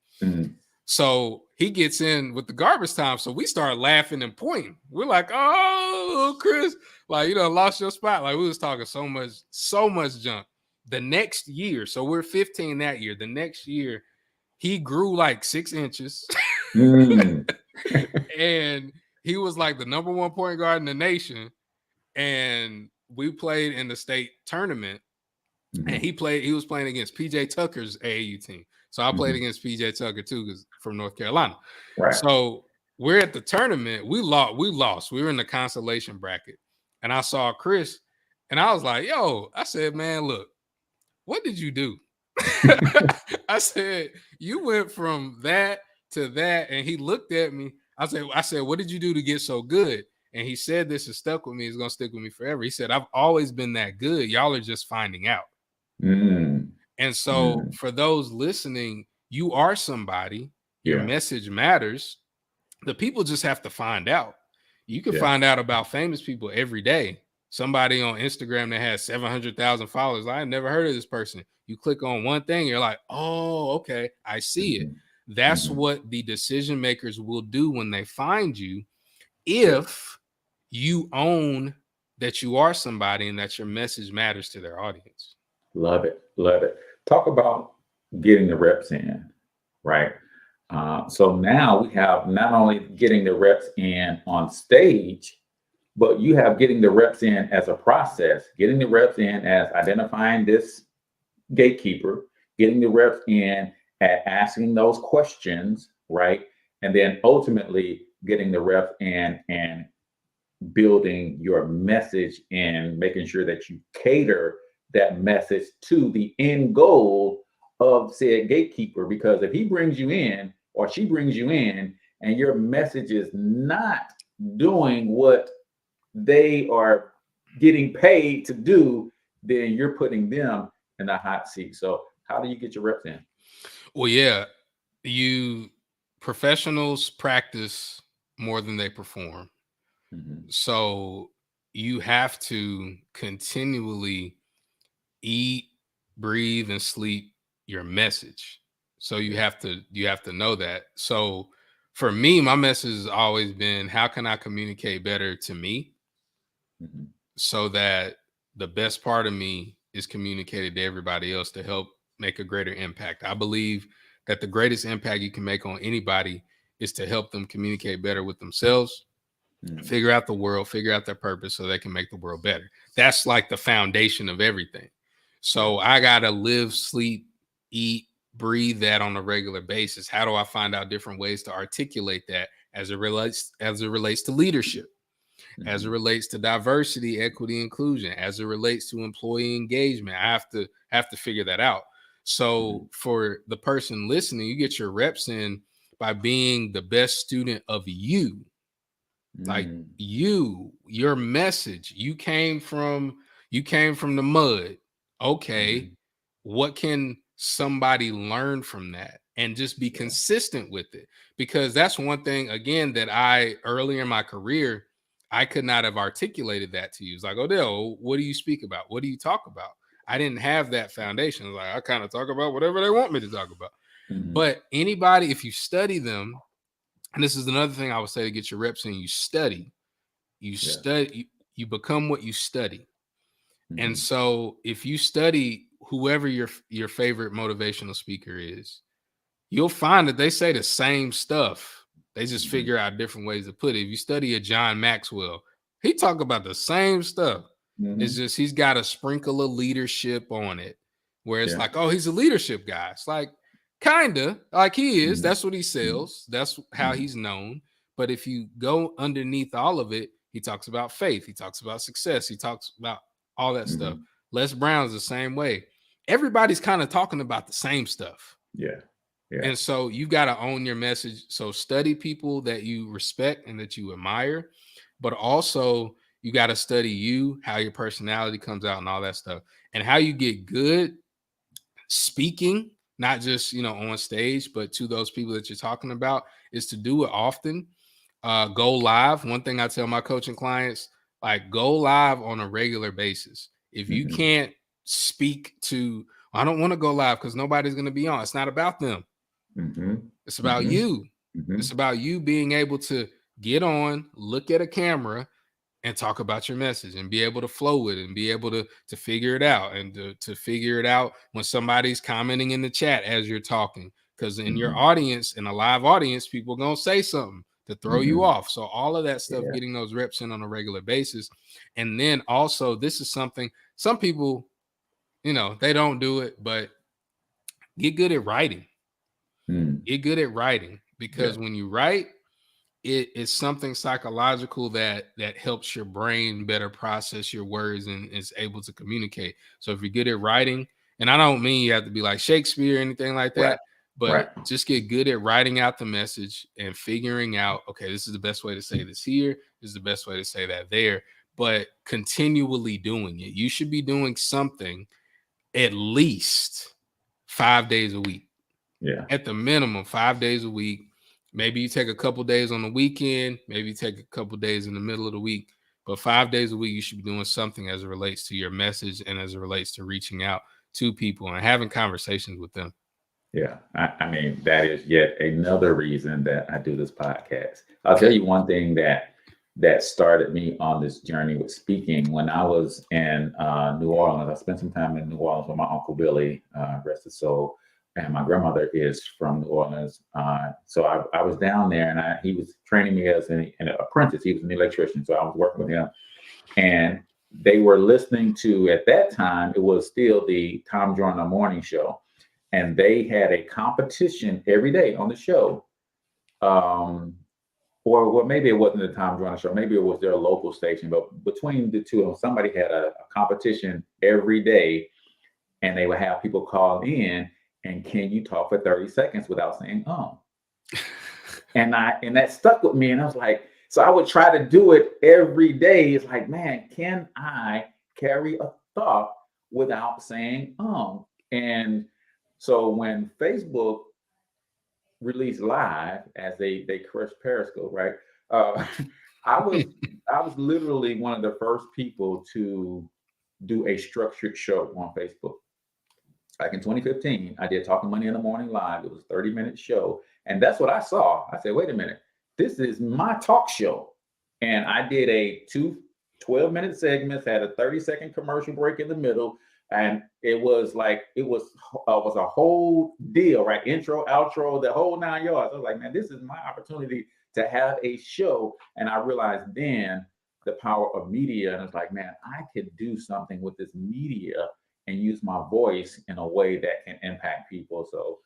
So he gets in with the garbage time. So we start laughing and pointing. We're like, oh, Chris, like, lost your spot. Like we was talking so much junk. The next year, so we're 15 that year. The next year, he grew like 6 inches. And he was like the number one point guard in the nation. And we played in the state tournament, and he was playing against PJ Tucker's AAU team. So I played against PJ Tucker too, because from North Carolina. Right. So we're at the tournament. We lost. We were in the consolation bracket, and I saw Chris, and I was like, "Yo," I said, "Man, look, what did you do?" I said, "You went from that to that," and he looked at me. I said, "What did you do to get so good?" And he said this has stuck with me. It's going to stick with me forever. He said, I've always been that good. Y'all are just finding out. And so for those listening, you are somebody. Your message matters. The people just have to find out. You can find out about famous people every day. Somebody on Instagram that has 700,000 followers. I never heard of this person. You click on one thing, you're like, oh, okay, I see it. That's what the decision makers will do when they find you. If you own that you are somebody and that your message matters to their audience. Love it. Love it. Talk about getting the reps in, right? So now we have not only getting the reps in on stage, but you have getting the reps in as a process, getting the reps in as identifying this gatekeeper, getting the reps in at asking those questions, right? And then ultimately getting the reps in and building your message and making sure that you cater that message to the end goal of said gatekeeper. Because if he brings you in or she brings you in and your message is not doing what they are getting paid to do, then you're putting them in a hot seat. So how do you get your reps in? Well, yeah, professionals practice more than they perform. So you have to continually eat, breathe, and sleep your message. So you have to know that. So for me, my message has always been, how can I communicate better to me so that the best part of me is communicated to everybody else to help make a greater impact. I believe that the greatest impact you can make on anybody is to help them communicate better with themselves, figure out the world, figure out their purpose so they can make the world better. That's like the foundation of everything. So I got to live, sleep, eat, breathe that on a regular basis. How do I find out different ways to articulate that as it relates to leadership, as it relates to diversity, equity, inclusion, as it relates to employee engagement? I have to figure that out. So for the person listening, you get your reps in by being the best student of you. Like your message, you came from the mud. Okay. What can somebody learn from that? And just be consistent with it. Because that's one thing, again, that earlier in my career, I could not have articulated that to you. It's like, Odell, what do you speak about? What do you talk about? I didn't have that foundation. Like, I kind of talk about whatever they want me to talk about. But anybody, if you study them, and this is another thing I would say to get your reps in, you study, you become what you study. And so if you study whoever your favorite motivational speaker is, you'll find that they say the same stuff. They just figure out different ways to put it. If you study a John Maxwell, he talk about the same stuff. It's just he's got a sprinkle of leadership on it, where it's like, oh, he's a leadership guy. It's like, kinda like he is. That's what he sells. That's how he's known. But if you go underneath all of it, he talks about faith. He talks about success. He talks about all that stuff. Les Brown's the same way. Everybody's kind of talking about the same stuff. Yeah. And so you've got to own your message. So study people that you respect and that you admire, but also you got to study you, how your personality comes out and all that stuff, and how you get good speaking, not just, on stage, but to those people that you're talking about, is to do it often. Go live. One thing I tell my coaching clients, like, go live on a regular basis. If you can't speak to, I don't want to go live because nobody's going to be on. It's not about them. It's about you. It's about you being able to get on, look at a camera, and talk about your message and be able to flow with it and be able to figure it out, and to figure it out when somebody's commenting in the chat as you're talking. Because in your audience, in a live audience, people are going to say something to throw you off. So all of that stuff, getting those reps in on a regular basis. And then also, this is something some people, they don't do it, but get good at writing. Get good at writing, because when you write, it is something psychological that helps your brain better process your words and is able to communicate. So if you're good at writing, and I don't mean you have to be like Shakespeare or anything like that, but just get good at writing out the message and figuring out, okay, this is the best way to say this here. This is the best way to say that there, but continually doing it. You should be doing something at least 5 days a week. Yeah. At the minimum, 5 days a week. Maybe you take a couple days on the weekend. Maybe you take a couple days in the middle of the week. But 5 days a week, you should be doing something as it relates to your message and as it relates to reaching out to people and having conversations with them. Yeah. I mean, that is yet another reason that I do this podcast. I'll tell you one thing that started me on this journey with speaking. When I was in New Orleans, I spent some time in New Orleans with my Uncle Billy, rest his soul. And my grandmother is from New Orleans. So I was down there, and he was training me as an apprentice. He was an electrician. So I was working with him. And they were listening to, at that time, it was still the Tom Joyner Morning Show. And they had a competition every day on the show. Or maybe it wasn't the Tom Joyner Show. Maybe it was their local station. But between the two of them, somebody had a competition every day. And they would have people call in. And can you talk for 30 seconds without saying, and that stuck with me. And I was like, so I would try to do it every day. It's like, man, can I carry a thought without saying, And so when Facebook released Live, as they crushed Periscope, right? I was literally one of the first people to do a structured show on Facebook. Back in 2015, I did Talking Money in the Morning Live. It was a 30-minute show. And that's what I saw. I said, wait a minute, this is my talk show. And I did a 12-minute segments, had a 30-second commercial break in the middle. And it was a whole deal, right? Intro, outro, the whole 9 yards. I was like, man, this is my opportunity to have a show. And I realized then the power of media. And it's like, man, I could do something with this media and use my voice in a way that can impact people. So,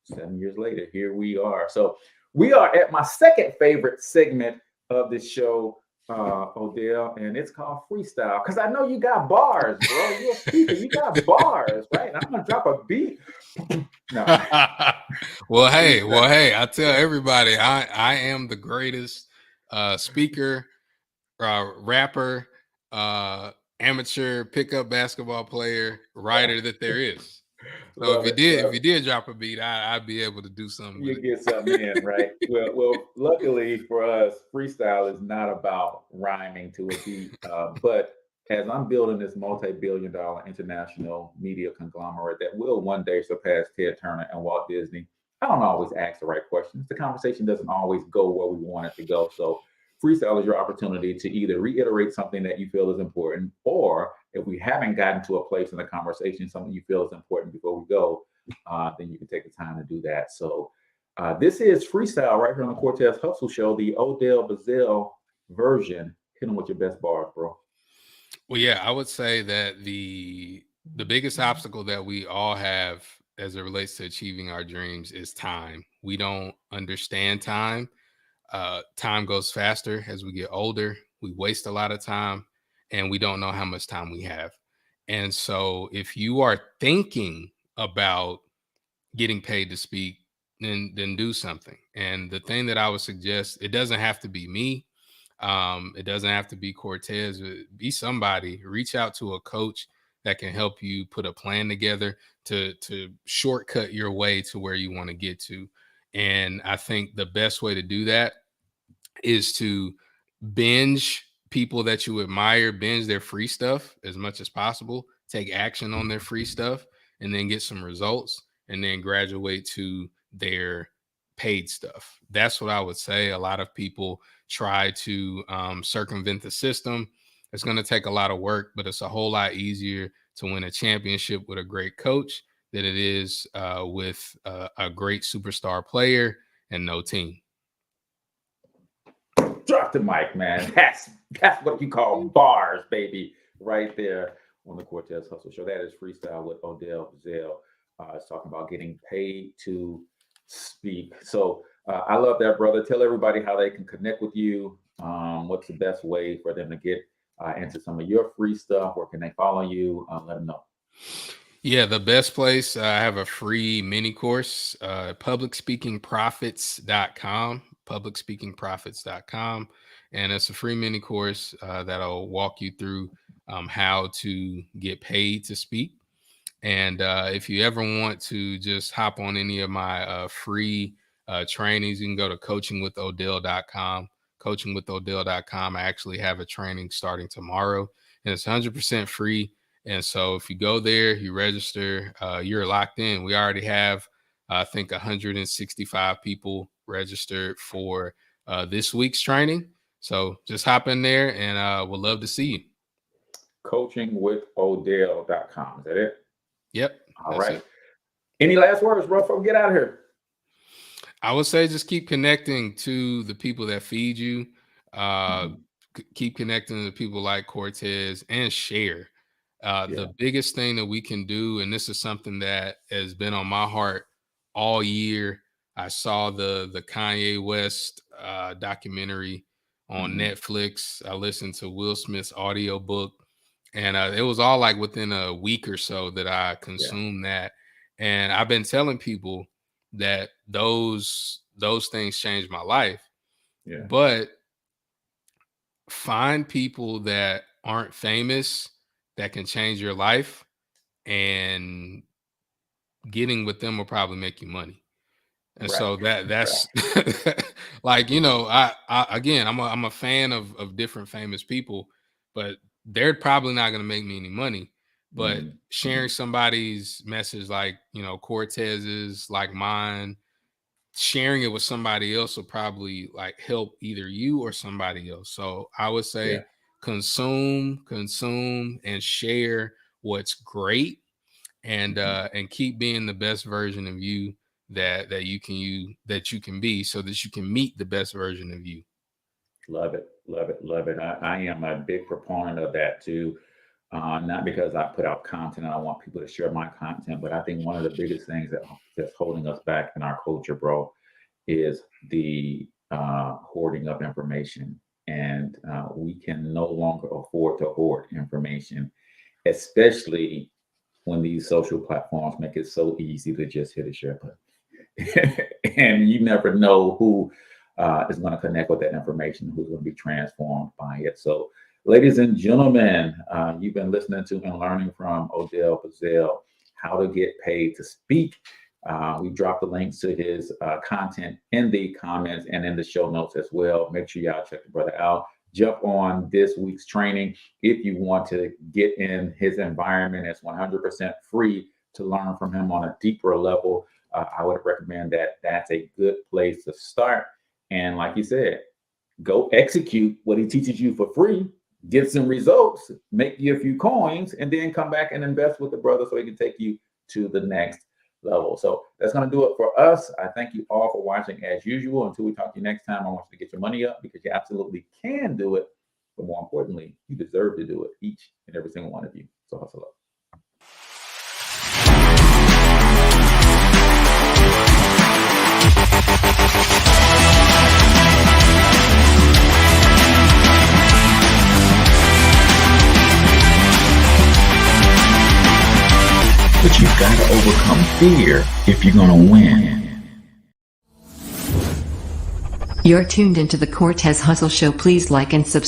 7 years later, here we are. So we are at my second favorite segment of this show, Odell, and it's called freestyle. Because I know you got bars, bro. You're a speaker. You got bars, right? And I'm going to drop a beat. No. Well, hey, I tell everybody, I am the greatest speaker, rapper, amateur pickup basketball player, writer that there is. So if you did drop a beat, I'd be able to do something. You get something in, right? Well, luckily for us, freestyle is not about rhyming to a beat. But as I'm building this multi-billion-dollar international media conglomerate that will one day surpass Ted Turner and Walt Disney, I don't always ask the right questions. The conversation doesn't always go where we want it to go. So freestyle is your opportunity to either reiterate something that you feel is important, or if we haven't gotten to a place in the conversation, something you feel is important before we go, then you can take the time to do that. So this is freestyle right here on the Cortez Hustle Show, the Odell Bizzell version. Hit them with your best bars, bro. Well, yeah, I would say that the biggest obstacle that we all have as it relates to achieving our dreams is time. We don't understand time. Time goes faster as we get older. We waste a lot of time and we don't know how much time we have. And so if you are thinking about getting paid to speak, then do something. And the thing that I would suggest, it doesn't have to be me. It doesn't have to be Cortez. Be somebody. Reach out to a coach that can help you put a plan together to shortcut your way to where you want to get to. And I think the best way to do that is to binge people that you admire, binge their free stuff as much as possible, take action on their free stuff, and then get some results, and then graduate to their paid stuff. That's what I would say. A lot of people try to circumvent the system. It's going to take a lot of work, but it's a whole lot easier to win a championship with a great coach than it is with a great superstar player and no team. Drop the mic, man. That's what you call bars, baby, right there on the Cortez Hustle Show. That is freestyle with Odell Bizzell. It's talking about getting paid to speak. So I love that, brother. Tell everybody how they can connect with you. What's the best way for them to get into some of your free stuff? Where can they follow you? Let them know. Yeah, the best place. I have a free mini course, publicspeakingprofits.com, publicspeakingprofits.com. And it's a free mini course that'll walk you through how to get paid to speak. And if you ever want to just hop on any of my free trainings, you can go to coachingwithodell.com. Coachingwithodell.com. I actually have a training starting tomorrow, and it's 100% free. And so if you go there, you register, you're locked in. We already have, I think, 165 people registered for this week's training. So just hop in there, and we'll love to see you. Coachingwithodell.com. Is that it? Yep. All right. Any last words, bro, before we get out of here? I would say just keep connecting to the people that feed you. Keep connecting to people like Cortez, and share. The biggest thing that we can do, and this is something that has been on my heart all year. I saw the Kanye West documentary on Netflix. I listened to Will Smith's audiobook. And it was all like within a week or so that I consumed that. And I've been telling people that those things changed my life. Yeah. But find people that aren't famous that can change your life, and getting with them will probably make you money. And so that's like, you know, I'm a fan of different famous people, but they're probably not going to make me any money. But sharing somebody's message, like, you know, Cortez's, like mine, sharing it with somebody else will probably like help either you or somebody else. So I would say consume and share what's great, and keep being the best version of you that you can be, so that you can meet the best version of you. Love it. I am a big proponent of that too. Not because I put out content and I want people to share my content, but I think one of the biggest things that's holding us back in our culture, bro, is the hoarding of information. And we can no longer afford to hoard information, especially when these social platforms make it so easy to just hit a share button. And you never know who is going to connect with that information, who's going to be transformed by it. So, ladies and gentlemen, you've been listening to and learning from Odell Bizzell, how to get paid to speak. We dropped the links to his content in the comments and in the show notes as well. Make sure y'all check the brother out. Jump on this week's training. If you want to get in his environment, it's 100% free to learn from him on a deeper level. I would recommend that. That's a good place to start. And like you said, go execute what he teaches you for free, get some results, make you a few coins, and then come back and invest with the brother so he can take you to the next level. So that's going to do it for us. I thank you all for watching as usual. Until we talk to you next time, I want you to get your money up, because you absolutely can do it. But more importantly, you deserve to do it, each and every single one of you. So hustle up. But you've got to overcome fear if you're going to win. You're tuned into the Cortez Hustle Show. Please like and subscribe.